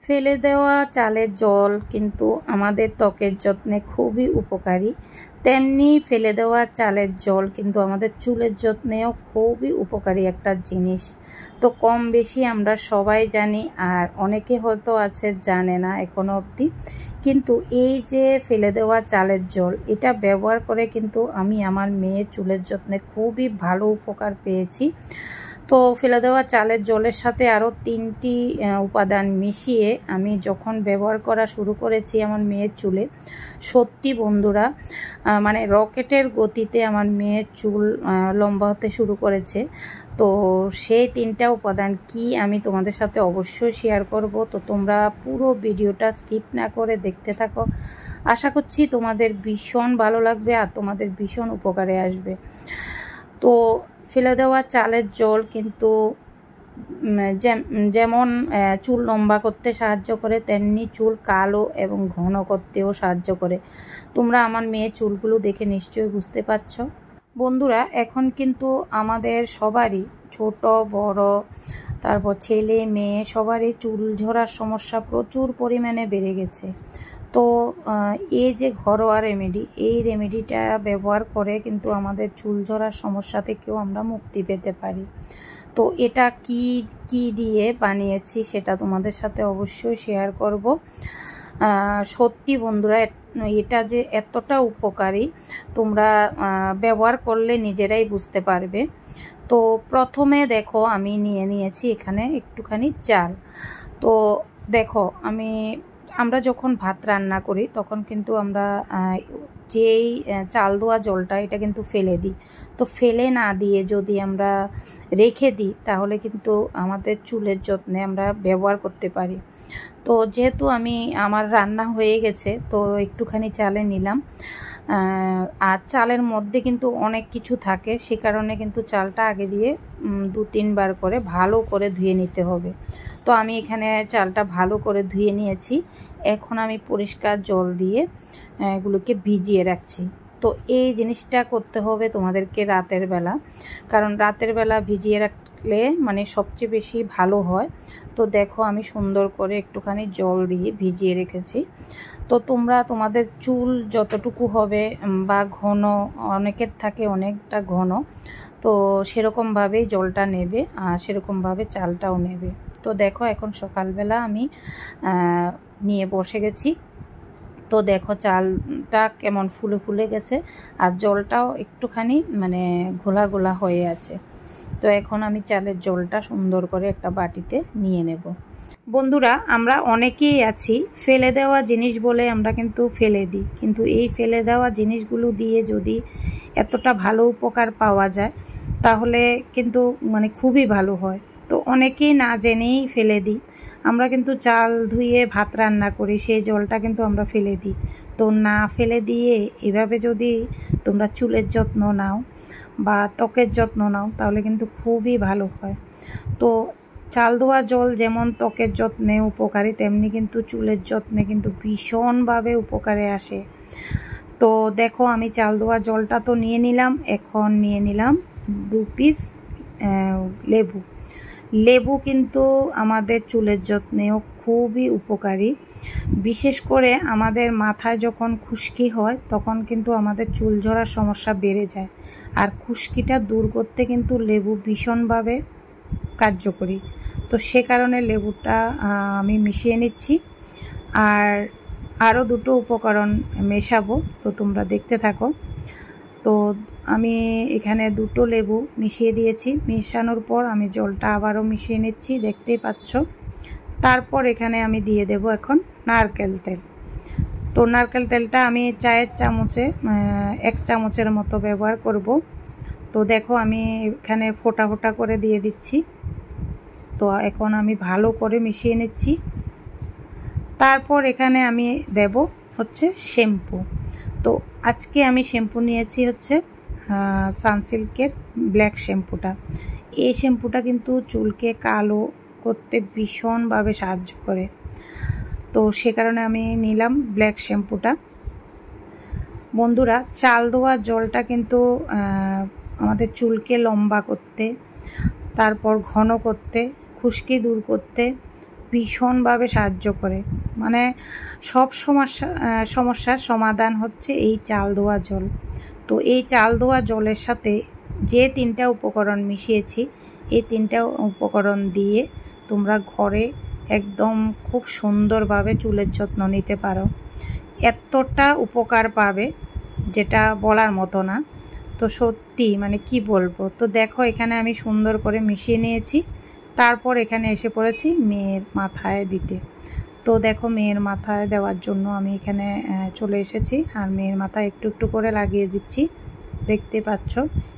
ফেলে দেওয়া চালের জল কিন্তু আমাদের ত্বকের যত্নে খুবই উপকারী। তেমনি ফেলে দেওয়া চালের জল কিন্তু আমাদের চুলের যত্নেও খুবই উপকারী একটা জিনিস। তো কম বেশি আমরা সবাই জানি, আর অনেকে হয়তো আছে জানে না এখনো অবধি। কিন্তু এই যে ফেলে দেওয়া চালের জল, এটা ব্যবহার করে কিন্তু আমি আমার মেয়ের চুলের যত্নে খুবই ভালো উপকার পেয়েছি। তো ফেলে দেওয়া চালের জলের সাথে আরও 3টি উপাদান মিশিয়ে আমি যখন ব্যবহার করা শুরু করেছি আমার মেয়ের চুলে, সত্যি বন্ধুরা মানে রকেটের গতিতে আমার মেয়ের চুল লম্বা হতে শুরু করেছে। তো সেই 3টা উপাদান কি আমি তোমাদের সাথে অবশ্যই শেয়ার করব। তো তোমরা পুরো ভিডিওটা স্কিপ না করে দেখতে থাকো। আশা করছি তোমাদের ভীষণ ভালো লাগবে আর তোমাদের ভীষণ উপকারে আসবে। তো ফেলে দেওয়া চালের জল কিন্তু যেমন চুল লম্বা করতে সাহায্য করে, তেমনি চুল কালো এবং ঘন করতেও সাহায্য করে। তোমরা আমার মেয়ের চুলগুলো দেখে নিশ্চয়ই বুঝতে পারছো। বন্ধুরা, এখন কিন্তু আমাদের সবারই, ছোট বড়, তারপর ছেলে মেয়ে সবারই চুল ঝরার সমস্যা প্রচুর পরিমাণে বেড়ে গেছে। তো এই যে ঘরোয়া রেমেডি, এই রেমেডিটা ব্যবহার করে কিন্তু আমাদের চুল ঝরার সমস্যা থেকেও আমরা মুক্তি পেতে পারি। তো এটা কি দিয়ে বানিয়েছি সেটা তোমাদের সাথে অবশ্যই শেয়ার করব। সত্যি বন্ধুরা, এটা যে এতটা উপকারী তোমরা ব্যবহার করলে নিজেরাই বুঝতে পারবে। তো প্রথমে দেখো আমি নিয়েছি এখানে একটুখানি চাল। তো দেখো আমরা যখন ভাত রান্না করি তখন কিন্তু আমরা যেই চাল ধোয়া জলটা এটা কিন্তু ফেলে দিই। তো ফেলে না দিয়ে যদি আমরা রেখে দিই তাহলে কিন্তু আমাদের চুলের যত্নে আমরা ব্যবহার করতে পারি। তো যেহেতু আমার রান্না হয়ে গেছে তো একটুখানি চালে নিলাম। আর চালের মধ্যে কিন্তু অনেক কিছু থাকে, সে কারণে কিন্তু চালটা আগে দিয়ে 2-3 বার করে ভালো করে ধুয়ে নিতে হবে। তো আমি এখানে চালটা ভালো করে ধুয়ে নিয়েছি। এখন আমি পরিষ্কার জল দিয়ে এগুলোকে ভিজিয়ে রাখছি। তো এই জিনিসটা করতে হবে তোমাদেরকে রাতের বেলা, কারণ রাতের বেলা ভিজিয়ে রাখলে মানে সবচেয়ে বেশি ভালো হয়। তো দেখো আমি সুন্দর করে একটুখানি জল দিয়ে ভিজিয়ে রেখেছি। তো তোমরা তোমাদের চুল যতটুকু হবে বা ঘন, অনেকের থাকে অনেকটা ঘন, তো সেরকমভাবেই জলটা নেবে আর সেরকমভাবে চালটাও নেবে। তো দেখো এখন সকালবেলা আমি নিয়ে বসে গেছি। তো দেখো চালটা কেমন ফুলে ফুলে গেছে আর জলটাও একটুখানি মানে ঘোলা ঘোলা হয়ে আছে। তো এখন আমি চালের জলটা সুন্দর করে একটা বাটিতে নিয়ে নেব। বন্ধুরা, আমরা অনেকেই আছি ফেলে দেওয়া জিনিস বলে আমরা কিন্তু ফেলে দিই, কিন্তু এই ফেলে দেওয়া জিনিসগুলো দিয়ে যদি এতটা ভালো উপকার পাওয়া যায় তাহলে কিন্তু মানে খুবই ভালো হয়। তো অনেকেই না জেনেই ফেলে দিই। আমরা কিন্তু চাল ধুয়ে ভাত রান্না করি, সেই জলটা কিন্তু আমরা ফেলে দিই। তো না ফেলে দিয়ে এভাবে যদি তোমরা চুলের যত্ন নাও বা ত্বকের যত্ন নাও তাহলে কিন্তু খুবই ভালো হয়। তো চাল ধোয়া জল যেমন ত্বকের যত্নে উপকারী, তেমনি কিন্তু চুলের যত্নে কিন্তু ভীষণভাবে উপকারে আসে। তো দেখো আমি চাল ধোয়া জলটা তো নিয়ে নিলাম। এখন নিয়ে নিলাম 2 পিস লেবু কিন্তু আমাদের চুলের যত্নেও খুবই উপকারী। বিশেষ করে আমাদের মাথায় যখন খুশকি হয় তখন কিন্তু আমাদের চুল ঝরার সমস্যা বেড়ে যায়, আর খুশকিটা দূর করতে কিন্তু লেবু ভীষণভাবে কার্যকরী। তো সে কারণে লেবুটা আমি মিশিয়ে নিচ্ছি, আর আরও 2টো উপকরণ মেশাবো। তো তোমরা দেখতে থাকো। তো আমি এখানে 2টো লেবু মিশিয়ে দিয়েছি। মেশানোর পর আমি জলটা আবারও মিশিয়ে নিচ্ছি, দেখতেই পাচ্ছ। তারপর এখানে আমি দিয়ে দেব এখন নারকেল তেল। তো নারকেল তেলটা আমি চায়ের চামচে 1 চামচের মতো ব্যবহার করব। তো দেখো আমি এখানে ফোঁটা ফোঁটা করে দিয়ে দিচ্ছি। তো এখন আমি ভালো করে মিশিয়ে নিচ্ছি। তারপর এখানে আমি দেব হচ্ছে শ্যাম্পু। তো আজকে আমি শ্যাম্পু নিয়েছি হচ্ছে সানসিল্কের ব্ল্যাক শ্যাম্পুটা। এই শ্যাম্পুটা কিন্তু চুলকে কালো করতে ভীষণভাবে সাহায্য করে। তো সে কারণে আমি নিলাম ব্ল্যাক শ্যাম্পুটা। বন্ধুরা, চাল ধোয়া জলটা কিন্তু আমাদের চুলকে লম্বা করতে, তারপর ঘন করতে, খুশকি দূর করতে ভীষণভাবে সাহায্য করে। মানে সব সমস্যার সমাধান হচ্ছে এই চাল ধোয়া জল। তো এই চাল ধোয়া জলের সাথে যে 3টা উপকরণ মিশিয়েছি, এই 3টা উপকরণ দিয়ে তোমরা ঘরে একদম খুব সুন্দরভাবে চুলের যত্ন নিতে পারো। এতটা উপকার পাবে যেটা বলার মতো না। তো সত্যি মানে কি বলবো। তো দেখো এখানে আমি সুন্দর করে মিশিয়ে নিয়েছি। তারপর এখানে এসে পড়েছি মেয়ের মাথায় দিতে। তো দেখো মেয়ের মাথায় দেওয়ার জন্য আমি এখানে চলে এসেছি, আর মেয়ের মাথায় একটু একটু করে লাগিয়ে দিচ্ছি। দেখতে পাচ্ছ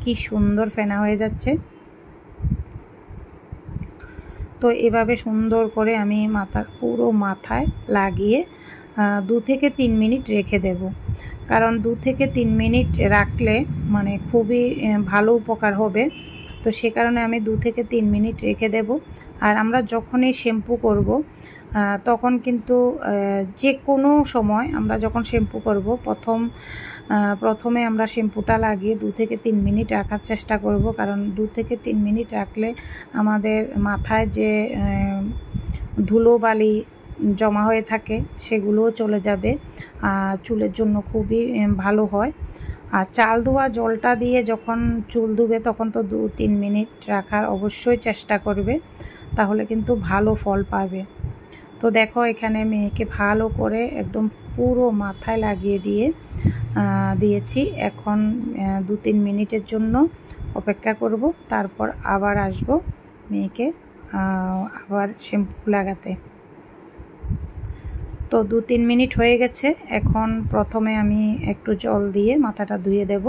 কি সুন্দর ফেনা হয়ে যাচ্ছে। তো এভাবে সুন্দর করে আমি পুরো মাথায় লাগিয়ে 2 থেকে 3 মিনিট রেখে দেব। কারণ 2 থেকে 3 মিনিট রাখলে মানে খুবই ভালো উপকার হবে। তো সে কারণে আমি 2 থেকে 3 মিনিট রেখে দেব। আর আমরা যখনই শ্যাম্পু করব তখন কিন্তু যে কোনো সময় আমরা যখন শ্যাম্পু করব প্রথমে আমরা শ্যাম্পুটা লাগিয়ে 2 থেকে 3 মিনিট রাখার চেষ্টা করব। কারণ 2 থেকে 3 মিনিট রাখলে আমাদের মাথায় যে ধুলোবালি জমা হয়ে থাকে সেগুলোও চলে যাবে, চুলের জন্য খুবই ভালো হয়। আর চাল ধোয়া জলটা দিয়ে যখন চুল ধুবে তখন তো 2-3 মিনিট রাখার অবশ্যই চেষ্টা করবে, তাহলে কিন্তু ভালো ফল পাবে। তো দেখো এখানে মেয়েকে ভালো করে একদম পুরো মাথায় লাগিয়ে দিয়েছি। এখন 2-3 মিনিটের জন্য অপেক্ষা করব, তারপর আবার আসব মেয়েকে আবার শ্যাম্পু লাগাতে। তো 2-3 মিনিট হয়ে গেছে। এখন প্রথমে আমি একটু জল দিয়ে মাথাটা ধুয়ে দেব,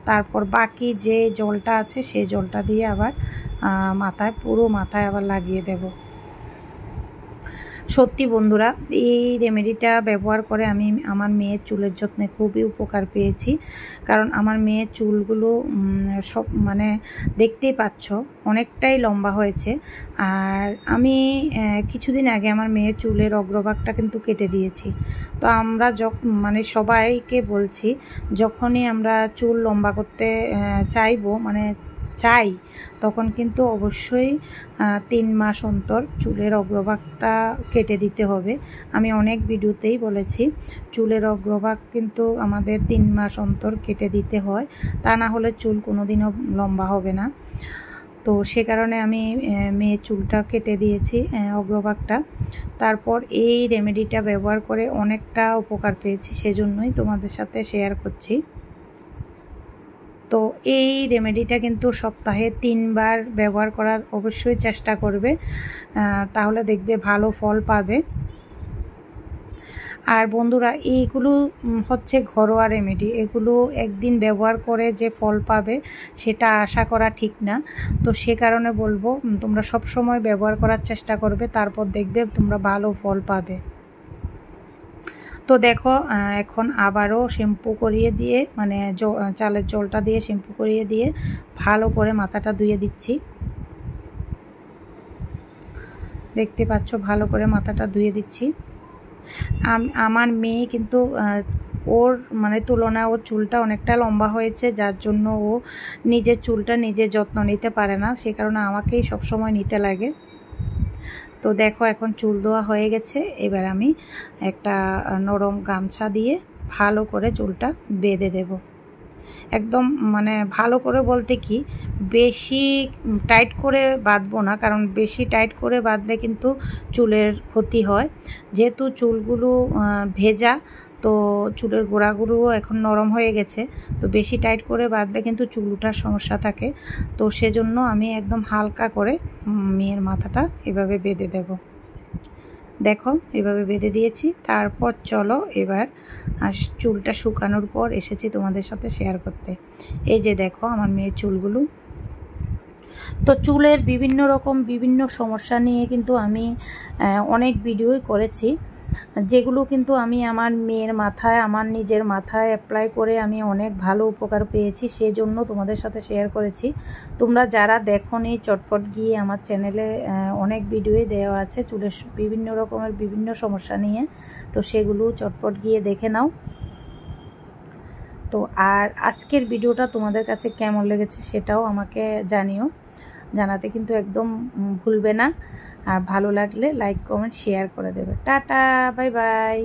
তারপর বাকি যে জলটা আছে সেই জলটা দিয়ে আবার পুরো মাথায় আবার লাগিয়ে দেব। সত্যি বন্ধুরা এই রেমেডিটা ব্যবহার করে আমি আমার মেয়ের চুলের যত্নে খুবই উপকার পেয়েছি। কারণ আমার মেয়ের চুলগুলো সব মানে দেখতেই পাচ্ছ অনেকটাই লম্বা হয়েছে। আর আমি কিছুদিন আগে আমার মেয়ের চুলের অগ্রভাগটা কিন্তু কেটে দিয়েছি। তো আমরা মানে সবাইকে বলছি যখনই আমরা চুল লম্বা করতে চাই তখন কিন্তু অবশ্যই 3 মাস অন্তর চুলের অগ্রভাগটা কেটে দিতে হবে। আমি অনেক ভিডিওতেই বলেছি চুলের অগ্রভাগ কিন্তু আমাদের 3 মাস অন্তর কেটে দিতে হয়, তা না হলে চুল কোনোদিনও লম্বা হবে না। তো সে কারণে আমি মেয়ের চুলটা কেটে দিয়েছি অগ্রভাগটা। তারপর এই রেমেডিটা ব্যবহার করে অনেকটা উপকার পেয়েছি, সেজন্যই তোমাদের সাথে শেয়ার করছি। তো এই রেমেডিটা কিন্তু সপ্তাহে 3 বার ব্যবহার করার অবশ্যই চেষ্টা করবে, তাহলে দেখবে ভালো ফল পাবে। আর বন্ধুরা এইগুলো হচ্ছে ঘরোয়া রেমেডি, এগুলো একদিন ব্যবহার করে যে ফল পাবে সেটা আশা করা ঠিক না। তো সে কারণে বলবো তোমরা সব সময় ব্যবহার করার চেষ্টা করবে, তারপর দেখবে তোমরা ভালো ফল পাবে। তো দেখো এখন আবারও শ্যাম্পু করিয়ে দিয়ে মানে চালের জলটা দিয়ে শ্যাম্পু করিয়ে দিয়ে ভালো করে মাথাটা ধুয়ে দিচ্ছি। দেখতে পাচ্ছ ভালো করে মাথাটা ধুয়ে দিচ্ছি। আমার মেয়ে কিন্তু ওর মানে তুলনায় ওর চুলটা অনেকটা লম্বা হয়েছে, যার জন্য ও নিজের চুলটা নিজে যত্ন নিতে পারে না, সে কারণে আমাকেই সবসময় নিতে লাগে। তো দেখো এখন চুল ধোয়া হয়ে গেছে, এবার আমি একটা নরম গামছা দিয়ে ভালো করে চুলটা বেঁধে দেব। একদম মানে ভালো করে বলতে কি বেশি টাইট করে বাঁধবো না, কারণ বেশি টাইট করে বাঁধলে কিন্তু চুলের ক্ষতি হয়। যেহেতু চুলগুলো ভেজা, তো চুলের গোড়াগুলোও এখন নরম হয়ে গেছে, তো বেশি টাইট করে বাঁধলে কিন্তু চুল ওঠার সমস্যা থাকে। তো সেজন্য আমি একদম হালকা করে মেয়ের মাথাটা এভাবে বেঁধে দেব। দেখো এভাবে বেঁধে দিয়েছি। তারপর চলো এবার চুলটা শুকানোর পর এসেছি তোমাদের সাথে শেয়ার করতে। এই যে দেখো আমার মেয়ের চুলগুলো। তো চুলের বিভিন্ন সমস্যা নিয়ে কিন্তু আমি অনেক ভিডিওই করেছি, যেগুলো কিন্তু আমি আমার মেয়ের মাথায় আমার নিজের মাথায় অ্যাপ্লাই করে আমি অনেক ভালো উপকার পেয়েছি, সেজন্য তোমাদের সাথে শেয়ার করেছি। তোমরা যারা দেখোনি চটপট গিয়ে আমার চ্যানেলে অনেক ভিডিওই দেওয়া আছে চুলের বিভিন্ন সমস্যা নিয়ে, তো সেগুলো চটপট গিয়ে দেখে নাও। তো আর আজকের ভিডিওটা তোমাদের কাছে কেমন লেগেছে সেটাও আমাকে জানাতে কিন্তু একদম ভুলবে না। আর ভালো লাগলে লাইক কমেন্ট শেয়ার করে দেবে। Tata, bye bye.